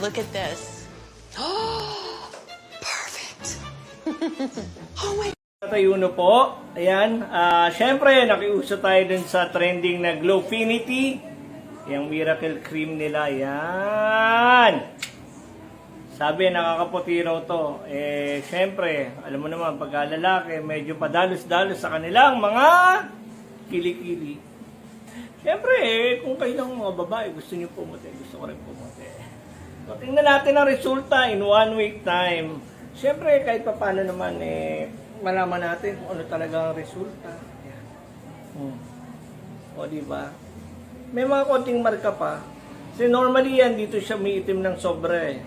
Look at this. Perfect. Oh my. Tayuno po. Ayan. Siyempre, nakiuso tayo dun sa trending na Glowfinity. Yung miracle cream nila. Ayan. Sabi, nakakaputi raw to. Siyempre, alam mo naman, pagka lalaki, medyo padalos-dalos sa kanilang mga kilikili. Siyempre, kung kayo ng mga babae, gusto niyo pumuti, gusto ko rin pumuti. So, tingnan natin ang resulta in 1 week time. Siyempre, kahit pa paano naman, malaman natin kung ano talaga ang resulta. Ayan. O, diba? May mga konting marka pa. Kasi normally yan, dito siya may itim ng sobra eh.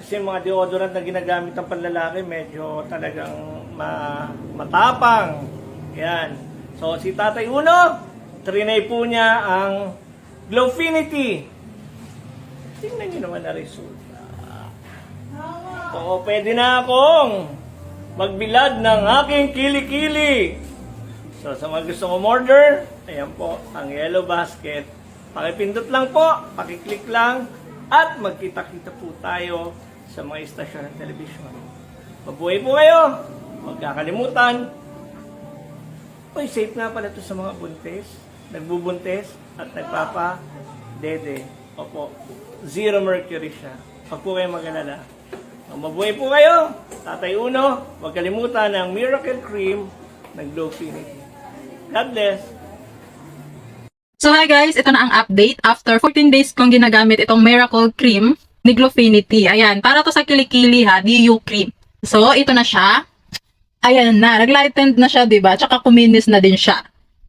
Kasi mga deodorant na ginagamit ng panlalaki, medyo talagang matapang. Yan. So, si Tatay Uno, trinay po niya ang Glowfinity. Tingnan niyo naman na resulta. Oo, pwede na akong magbilad ng aking kilikili. So, sa mga gustong umorder, ayan po, ang yellow basket. Pakipindot lang po, pakiclick lang, at magkita-kita po tayo sa mga istasyon ng telebisyon. Mabuhay po kayo! Huwag kakalimutan. Uy, safe nga pala ito sa mga buntis, nagbubuntis, at nagpapa-dede. Opo, 0 mercury siya. Huwag po kayo mag-alala. Mabuhay po kayo! Tatay Uno, huwag kalimutan ang miracle cream ng Glowfinity. God bless! So hi guys, ito na ang update. After 14 days kong ginagamit itong miracle cream ni Glowfinity. Ayan, para to sa kilikili ha, DU cream. So, ito na siya. Ayan na, nag-lightened na siya, diba? Tsaka kuminis na din siya.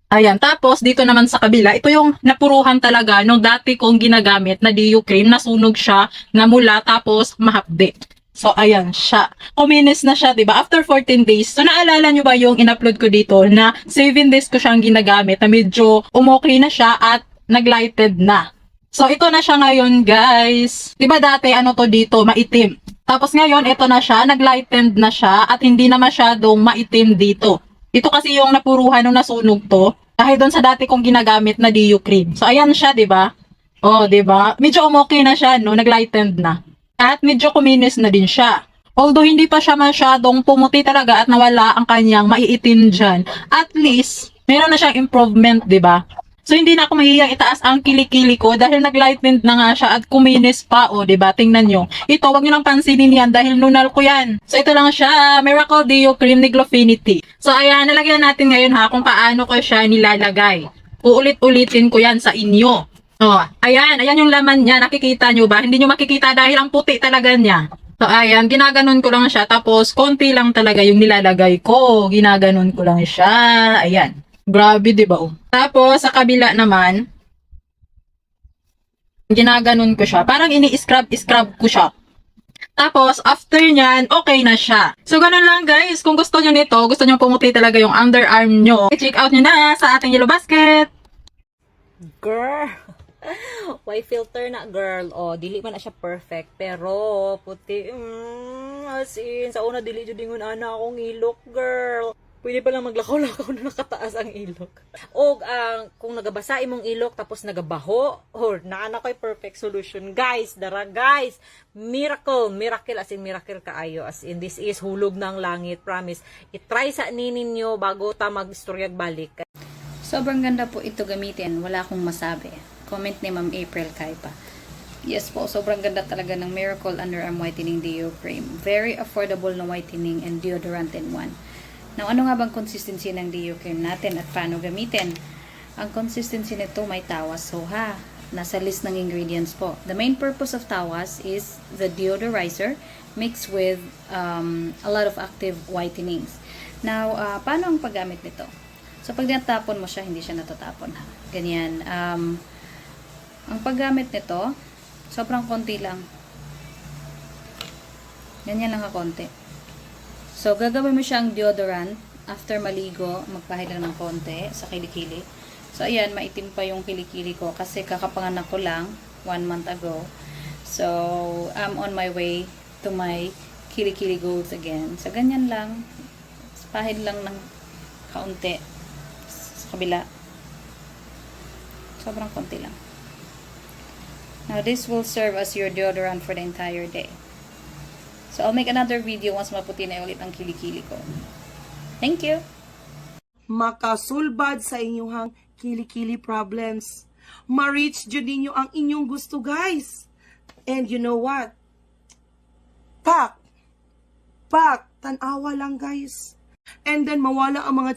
Ayan, tapos dito naman sa kabila, ito yung napuruhan talaga nung dati kong ginagamit na DU cream. Nasunog siya, namula, tapos mahapde. So, ayan siya. Kuminis na siya, diba? After 14 days. So, naalala nyo ba yung in-upload ko dito na 7 days ko siyang ginagamit na medyo umokay na siya at nag-lighted na. So, ito na siya ngayon, guys. Diba dati, ano to dito, maitim. Tapos ngayon, ito na siya, nag-lightened na siya at hindi na masyadong maitim dito. Ito kasi yung napuruhan nung nasunog to. Dahil doon sa dati kong ginagamit na DU cream. So, ayan siya, diba? Oh, diba? Medyo umokay na siya, no? Nag-lightened na. At medyo kuminis na din siya. Although hindi pa siya masyadong pumuti talaga at nawala ang kanyang maiitim dyan. At least, meron na siyang improvement, diba? So, hindi na ako mahihiyang itaas ang kilikili ko dahil nag-lightened na nga siya at kuminis pa, o, diba? Tingnan nyo. Ito, wag nyo lang pansinin yan dahil nunal ko yan. So, ito lang siya, Miracle DU Cream ni Glowfinity. So, ayan, nalagyan natin ngayon ha kung paano ko siya nilalagay. Uulit-ulitin ko yan sa inyo. Oh, ayan yung laman niya. Nakikita nyo ba? Hindi nyo makikita dahil ang puti talaga niya. So, ayan, ginaganon ko lang siya. Tapos, konti lang talaga yung nilalagay ko. Ginaganon ko lang siya. Ayan. Grabe, di ba? Oh. Tapos, sa kabila naman, ginaganon ko siya. Parang ini-scrub ko siya. Tapos, after nyan, okay na siya. So, ganun lang guys. Kung gusto nyo nito, gusto nyo pumuti talaga yung underarm nyo, check out nyo na sa ating yellow basket. Girl! Why filter na, girl? O, dili man na siya perfect. Pero, puti. As in, sa una, dili judingon ana akong ilok, girl. Pwede palang maglakaw-lakaw na nakataas ang ilok. O, kung nagabasa imong ilok, tapos nagabaho, or naana ko'y perfect solution. Guys, dara guys, miracle as in miracle kaayo. As in, this is hulog ng langit, promise. I-try sa ninyo bago ta mag-istoryag balik. Sobrang ganda po ito gamitin. Wala akong masabi. Comment ni Ma'am April Kaipa. Yes po, sobrang ganda talaga ng Miracle Underarm Whitening Deo Cream. Very affordable na whitening and deodorant in one. Now, ano nga bang consistency ng Deo Cream natin at paano gamitin? Ang consistency nito may tawas. So ha, nasa list ng ingredients po. The main purpose of tawas is the deodorizer mixed with a lot of active whitenings. Now, paano ang paggamit nito? So, pag natapon mo siya, hindi siya natatapon ha. Ganyan. Ang paggamit nito, sobrang konti lang. Ganyan lang kakonti. So, gagawin mo siyang deodorant. After maligo, magpahid lang ng konti sa kilikili. So, ayan, maitim pa yung kilikili ko kasi kakapanganak ko lang 1 month ago. So, I'm on my way to my kilikili goals again. So, ganyan lang. Pahid lang ng kaunti sa kabila. Sobrang konti lang. Now, this will serve as your deodorant for the entire day. So, I'll make another video once maputi na ulit ang kilikili ko. Thank you! Makasulbad sa inyong kilikili problems. Ma-reach dyan ninyo ang inyong gusto, guys. And you know what? Pak, tanawa lang, guys. And then mawala ang mga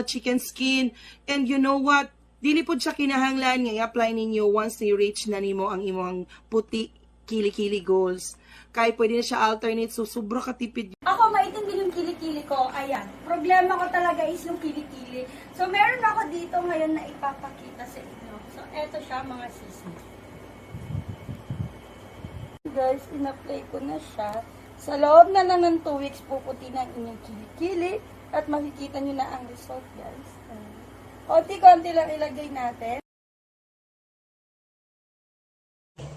chicken skin. And you know what? Dili po siya kinahanglan nga i-apply ninyo once ni-reach na nimo ang imong puti kilikili goals. Kaya pwede na siya alternate, so sobra katipid. Ako, maitim din yung kilikili ko. Ayan. Problema ko talaga is yung kilikili. So, meron ako dito ngayon na ipapakita sa inyo. So, eto siya mga sisi. Guys, in-apply ko na siya. Sa loob na lang ng 2 weeks, puputi na ang inyong kilikili. At makikita nyo na ang result, guys. Konti-konti lang ilagay natin.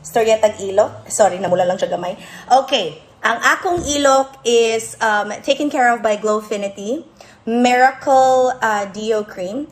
Storya tag ilok. Sorry, namula lang siya gamay. Okay. Ang akong ilok is taken care of by Glowfinity Miracle Deo Cream.